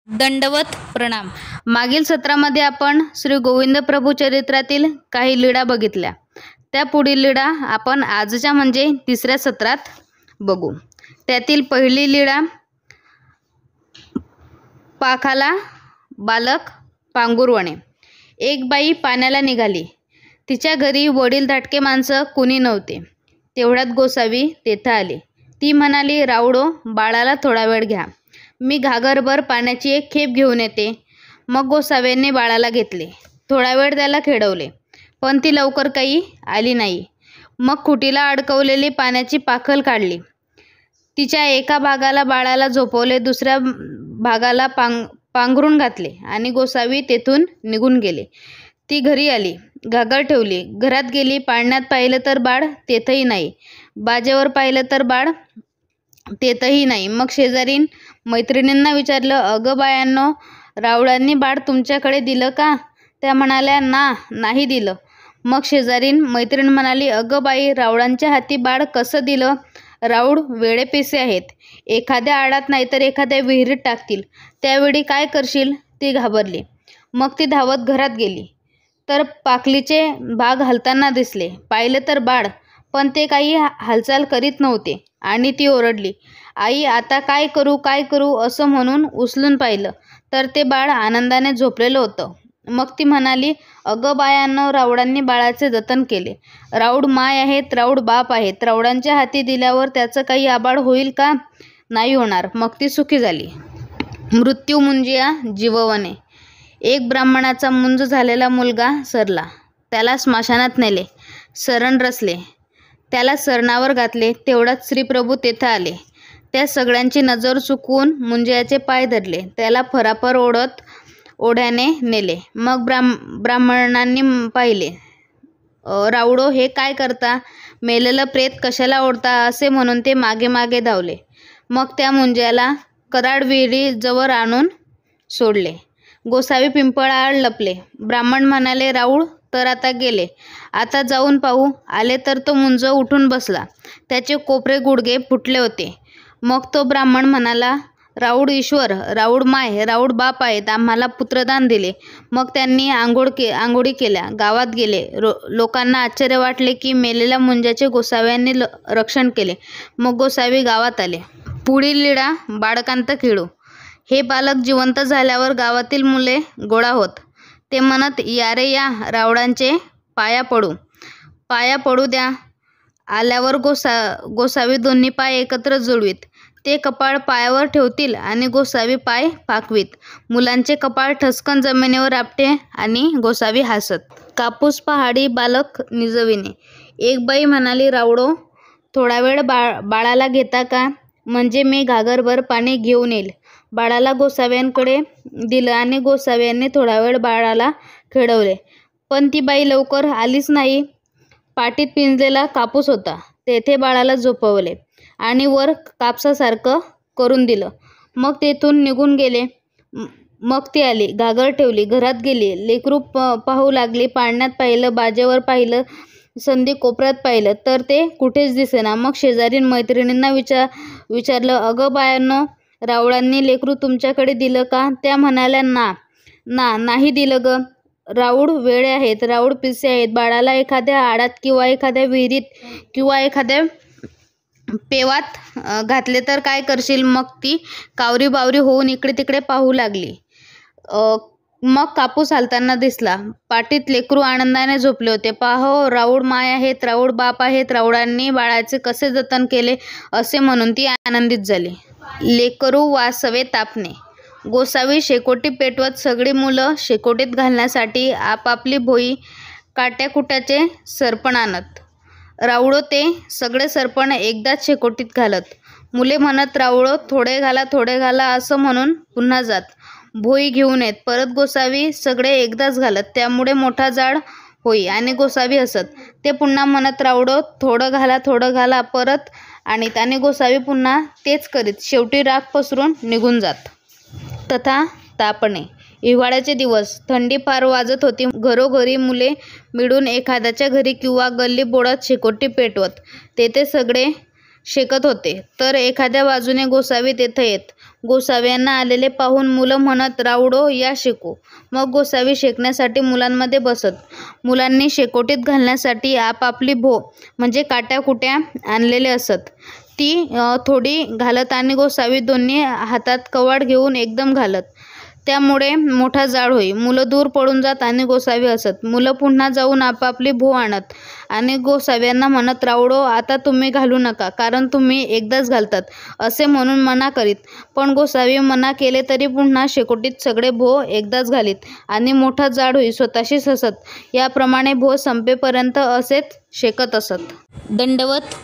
दंडवत प्रणाम। मागील सत्रामध्ये आपण श्री गोविंद प्रभू चरित्रातील काही लीळा बघितल्या। त्या पुढील लीळा आपण आजच्या म्हणजे तिसऱ्या सत्रात बघू। त्यातील पहिली लीळा पाखाला बालक पांगुरवणे। एक बाई पाण्याला निघाली। तिच्या घरी वडील धाटके माणसं कुणी नव्हते। तेवढ्यात गोसावी तेथे आली। ती म्हणाली, रावडो, बाळाला थोडा वेळ घ्या, मी घागरभर पाण्याची एक खेप घेऊन येते। मग गोसाव्यांनी बाळाला घेतले। थोडा वेळ त्याला खेळवले, पण ती लवकर काही आली नाही। मग खुटीला अडकवलेली पाण्याची पाखल काढली। तिच्या एका भागाला बाळाला झोपवले, दुसऱ्या भागाला पांघरून घातले आणि गोसावी तेथून निघून गेले। ती घरी आली, घागर ठेवली, घरात गेली, पाळण्यात पाहिलं तर बाळ तेथही नाही, बाजेवर पाहिलं तर बाळ तेथही नाही। मग शेजारीन मैत्रिणींना विचारलं, अगं बायांनो, रावळांनी बाळ तुमच्याकडे दिलं का? त्या म्हणाल्या, नाही दिलं। मग शेजारीन मैत्रीण म्हणाली, अगं बाई, रावळांच्या हाती बाळ कसं दिलं? राऊळ वेडेपिसे आहेत, एखाद्या आडात नाहीतर एखाद्या विहिरीत टाकतील, त्यावेळी काय करशील? ती घाबरली। मग ती धावत घरात गेली तर पाखलीचे भाग हलताना दिसले, पाहिलं तर बाळ, पण ते काही हालचाल करीत नव्हते आणि ती ओरडली, आई, आता काय करू असं म्हणून उचलून पाहिलं तर ते बाळ आनंदाने झोपलेलं होतं। मग ती म्हणाली, अगं बायांनो, रावळांनी बाळाचे जतन केले, राऊळ माय आहेत, राऊळ बाप आहेत, रावळांच्या हाती दिल्यावर त्याचं काही आबाळ होईल का? नाही होणार। मग ती सुखी झाली। मृत्यू मुंजिया जीववने। एक ब्राह्मणाचा मुंज झालेला मुलगा सरला, त्याला स्मशानात नेले, सरण रचले, त्याला सरणावर घातले। तेवढ्यात श्रीप्रभू तेथे आले। त्या सगळ्यांची नजर चुकवून मुंजियाचे पाय धरले, त्याला फराफर ओढ्याने नेले। मग ब्राह्मणांनी पाहिले, रावडो, हे काय करता? मेलेलं प्रेत कशाला ओढता? असे म्हणून ते मागे मागे धावले। मग त्या मुंजियाला कराड विहिरी जवळ आणून सोडले। गोसावी पिंपळाआड लपले। ब्राह्मण म्हणाले, राऊळ तर आता गेले, आता जाऊन पाहू। आले तर तो मुंज उठून बसला, त्याचे कोपरे गुडघे फुटले होते। मग तो ब्राह्मण म्हणाला, राऊळ ईश्वर, राऊळ माय, राऊळ बाप आहेत, आम्हाला पुत्रदान दिले। मग त्यांनी आंघोळी केल्या, गावात गेले। लोकांना आश्चर्य वाटले की मेलेल्या मुंजाचे गोसाव्यांनी रक्षण केले। मग गोसावी गावात आले। पुढील लीळा बाळकांत खेळू। हे बालक जिवंत झाल्यावर गावातील मुले गोळा होत। ते म्हणत, या रे या, रावळांचे पाया पडू द्या। आल्यावर गोसावी दोन्ही पाय एकत्र जुळवीत, ते कपाळ पायावर ठेवतील आणि गोसावी पाय पाकवीत। मुलांचे कपाळ ठसकन जमिनीवर आपटे आणि गोसावी हसत। कापूस पहाडी बालक निजविणे। एक बाई म्हणाली, रावडो, थोडा वेळ बाळाला घेता का? म्हणजे मी घागरभर पाणी घेऊन येईल। बाळाला गोसाव्यांकडे दिलं आणि गोसाव्यांनी थोडा वेळ बाळाला खेळवले, पण ती बाई लवकर आलीच नाही। पाटीत पिंजलेला कापूस होता, तेथे बाळाला झोपवले आणि वर कापसासारखं करून दिलं। मग तेथून निघून गेले। मग ती आली, घागर ठेवली, घरात गेली, लेकरू पाहू लागली, पाळण्यात पाहिलं, बाजेवर पाहिलं, संधी कोपऱ्यात पाहिलं, तर ते कुठेच दिसेना। मग शेजारीन मैत्रिणींना विचारलं, अगं बायांनो, रावळांनी लेकरू तुमच्याकडे दिलं का? त्या म्हणाल्या, नाही दिलं ग, राऊळ वेडे आहेत, राऊळ पिसे आहेत, बाळाला एखाद्या आडात किंवा एखाद्या विहिरीत किंवा एखाद्या पेवात घातले तर काय करशील? मग ती कावरी बावरी होऊन इकडे तिकडे पाहू लागली। मग कापूस हालताना दिसला, पाटीत लेकरू आनंदाने झोपले होते। पाहो, राऊळ माय आहेत, राऊळ बाप आहेत, रावळांनी बाळाचे कसे जतन केले, असे म्हणून ती आनंदित झाली। लेकरू वासवे तापणे। गोसावी शेकोटी पेटवत सगळी मुलं शेकोटीत घालण्यासाठी आपापली भोई काट्याकुट्याचे सरपण आणत। रावळो ते सगळे सरपण एकदाच शेकोटीत घालत। मुले म्हणत, रावळो, थोडे घाला असं म्हणून पुन्हा जात, भोई घेऊन येत। परत गोसावी सगळे एकदाच घालत, त्यामुळे मोठा जाळ होई आणि गोसावी हसत। ते पुन्हा म्हणत, रावळो, थोडं घाला परत आणीत आणि गोसावी पुन्हा तेच करीत। शेवटी राख पसरून निघून जात। तथा तापणे। हिवाळ्याचे दिवस, थंडी फार वाजत होती। घरोघरी मुले मिळून एखाद्याच्या घरी किंवा गल्ली बोळात शेकोटी पेटवत, तेथे सगळे शेकत होते, तर एखाद्या बाजूने गोसावी तेथे येत। गोसाव्यांना आलेले पाहून मुलं म्हणत, राऊडो या शेकू. मग गोसावी शेकण्यासाठी मुलांमध्ये बसत. मुलांनी शेकोटीत घालण्यासाठी आपापली भो म्हणजे काट्याकुट्या आणलेले असत. ती थोडी घालत आणि गोसावी दोन्ही हातात कवाड घेऊन एकदम घालत. त्यामुळे मोठा जाळ होई. मुलं दूर पळून जात आणि गोसावी हसत. मुलं पुन्हा जाऊन आपापली भो आणत आणि गोसाव्यांना म्हणत, राऊडो आता तुम्ही घालू नका, कारण तुम्ही एकदाच घालतात असे म्हणून मना करीत. पण गोसावी मना केले तरी पुन्हा शेकोटीत सगळे भो एकदाच घालीत आणि मोठा जाळ होई. स्वतःशीच हसत. याप्रमाणे भो संपेपर्यंत असेच शेकत असत. दंडवत.